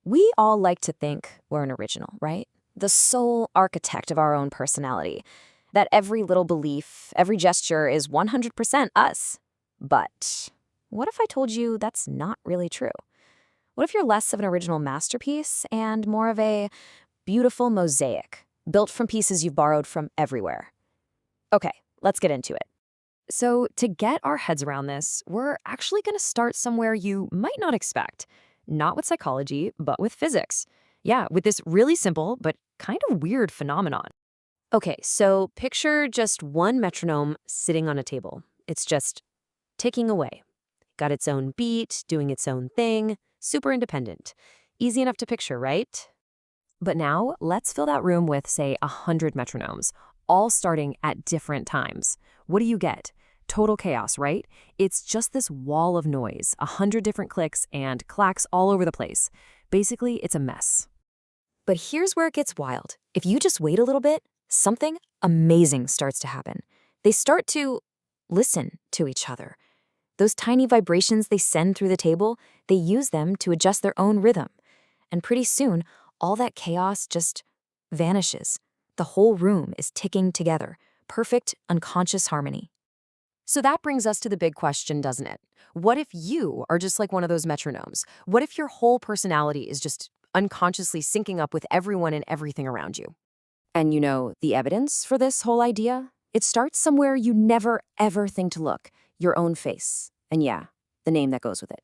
We all like to think we're an original, right? The sole architect of our own personality. That every little belief, every gesture is 100% us. But what if I told you that's not really true? What if you're less of an original masterpiece and more of a beautiful mosaic, built from pieces you've borrowed from everywhere? Okay, let's get into it. So, to get our heads around this, we're actually going to start somewhere you might not expect. Not with psychology, but with physics. Yeah, with this really simple but kind of weird phenomenon. Okay, so picture just one metronome sitting on a table. It's just ticking away. Got its own beat, doing its own thing, super independent. Easy enough to picture, right? But now, let's fill that room with, say, 100 metronomes, all starting at different times. What do you get? Total chaos, right? It's just this wall of noise, 100 different clicks and clacks all over the place. Basically, it's a mess. But here's where it gets wild. If you just wait a little bit, something amazing starts to happen. They start to listen to each other. Those tiny vibrations they send through the table, they use them to adjust their own rhythm. And pretty soon, all that chaos just vanishes. The whole room is ticking together. Perfect, unconscious harmony. So that brings us to the big question, doesn't it? What if you are just like one of those metronomes? What if your whole personality is just unconsciously syncing up with everyone and everything around you? And you know, the evidence for this whole idea? It starts somewhere you never, ever think to look. Your own face. And yeah, the name that goes with it.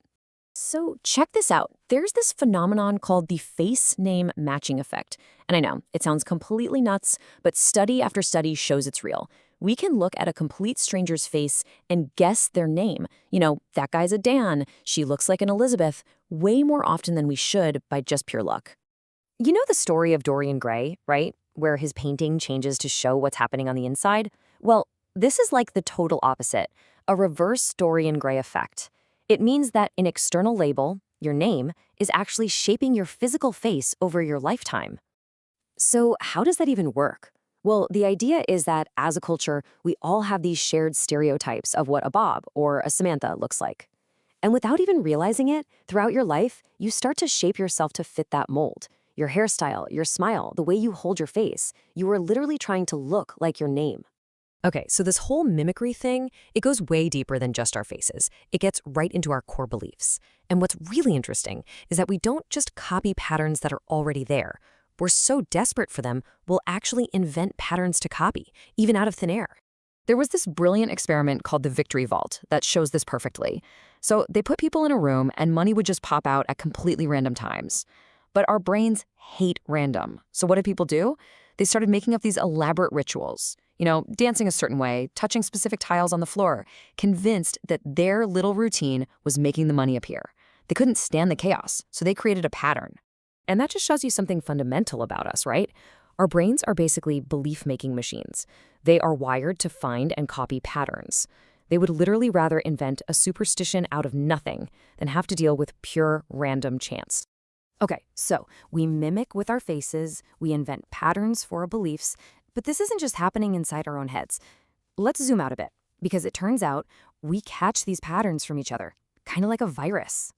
So check this out. There's this phenomenon called the face name matching effect. And I know, it sounds completely nuts, but study after study shows it's real. We can look at a complete stranger's face and guess their name. You know, that guy's a Dan, she looks like an Elizabeth, way more often than we should by just pure luck. You know the story of Dorian Gray, right? Where his painting changes to show what's happening on the inside? Well, this is like the total opposite, a reverse Dorian Gray effect. It means that an external label, your name, is actually shaping your physical face over your lifetime. So how does that even work? Well, the idea is that as a culture, we all have these shared stereotypes of what a Bob or a Samantha looks like. And without even realizing it, throughout your life, you start to shape yourself to fit that mold. Your hairstyle, your smile, the way you hold your face, you are literally trying to look like your name. Okay, so this whole mimicry thing, it goes way deeper than just our faces. It gets right into our core beliefs. And what's really interesting is that we don't just copy patterns that are already there. We're so desperate for them, we'll actually invent patterns to copy, even out of thin air. There was this brilliant experiment called the Victory Vault that shows this perfectly. So they put people in a room and money would just pop out at completely random times. But our brains hate random. So what did people do? They started making up these elaborate rituals. You know, dancing a certain way, touching specific tiles on the floor, convinced that their little routine was making the money appear. They couldn't stand the chaos, so they created a pattern. And that just shows you something fundamental about us, right? Our brains are basically belief-making machines. They are wired to find and copy patterns. They would literally rather invent a superstition out of nothing than have to deal with pure random chance. Okay, so we mimic with our faces, we invent patterns for our beliefs, but this isn't just happening inside our own heads. Let's zoom out a bit, because it turns out we catch these patterns from each other, kind of like a virus.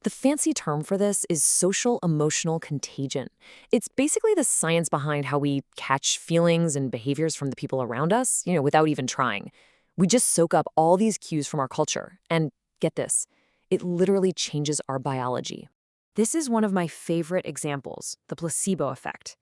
The fancy term for this is social emotional contagion. It's basically the science behind how we catch feelings and behaviors from the people around us, without even trying. We just soak up all these cues from our culture, and get this, it literally changes our biology. This is one of my favorite examples, the placebo effect.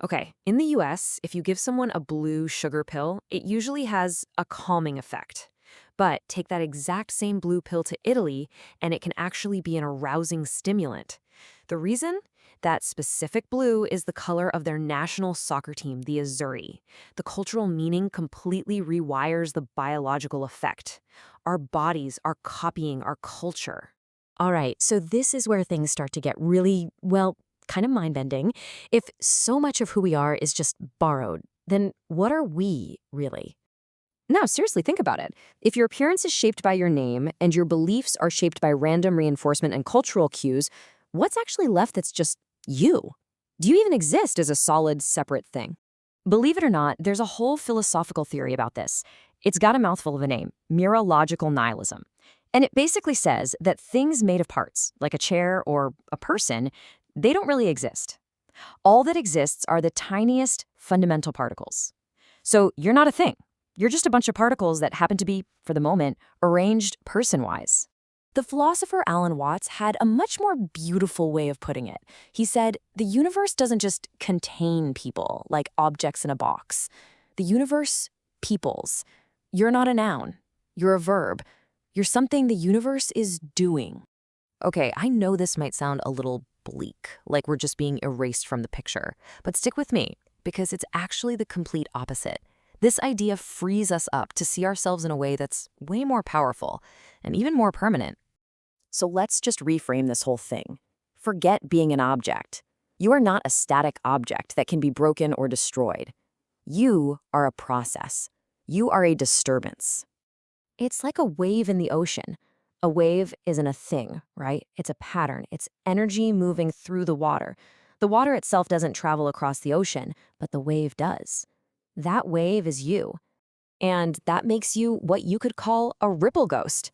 Okay, in the US, if you give someone a blue sugar pill, it usually has a calming effect. But take that exact same blue pill to Italy, and it can actually be an arousing stimulant. The reason? That specific blue is the color of their national soccer team, the Azzurri. The cultural meaning completely rewires the biological effect. Our bodies are copying our culture. All right, so this is where things start to get really, well, kind of mind-bending. If so much of who we are is just borrowed, then what are we, really? No, seriously, think about it. If your appearance is shaped by your name and your beliefs are shaped by random reinforcement and cultural cues, what's actually left that's just you? Do you even exist as a solid, separate thing? Believe it or not, there's a whole philosophical theory about this. It's got a mouthful of a name, mereological nihilism. And it basically says that things made of parts, like a chair or a person, They don't really exist. All that exists are the tiniest fundamental particles. So you're not a thing. You're just a bunch of particles that happen to be, for the moment, arranged person-wise. The philosopher Alan Watts had a much more beautiful way of putting it. He said, the universe doesn't just contain people, like objects in a box. The universe peoples. You're not a noun. You're a verb. You're something the universe is doing. Okay, I know this might sound a little bleak, like we're just being erased from the picture, but stick with me, because it's actually the complete opposite. This idea frees us up to see ourselves in a way that's way more powerful and even more permanent. So let's just reframe this whole thing. Forget being an object. You are not a static object that can be broken or destroyed. You are a process. You are a disturbance. It's like a wave in the ocean. A wave isn't a thing, right? It's a pattern. It's energy moving through the water. The water itself doesn't travel across the ocean, but the wave does. That wave is you. And that makes you what you could call a ripple ghost.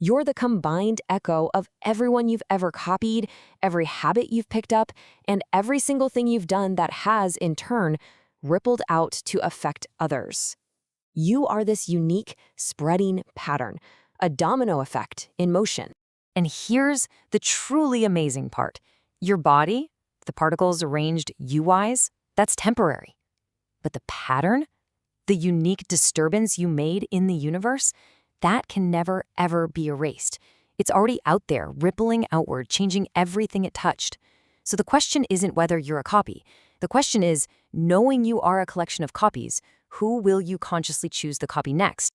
You're the combined echo of everyone you've ever copied, every habit you've picked up, and every single thing you've done that has, in turn, rippled out to affect others. You are this unique, spreading pattern, a domino effect in motion. And here's the truly amazing part. Your body, the particles arranged you-wise, that's temporary. But the pattern, the unique disturbance you made in the universe, that can never, ever be erased. It's already out there, rippling outward, changing everything it touched. So the question isn't whether you're a copy. The question is, knowing you are a collection of copies, who will you consciously choose to copy next?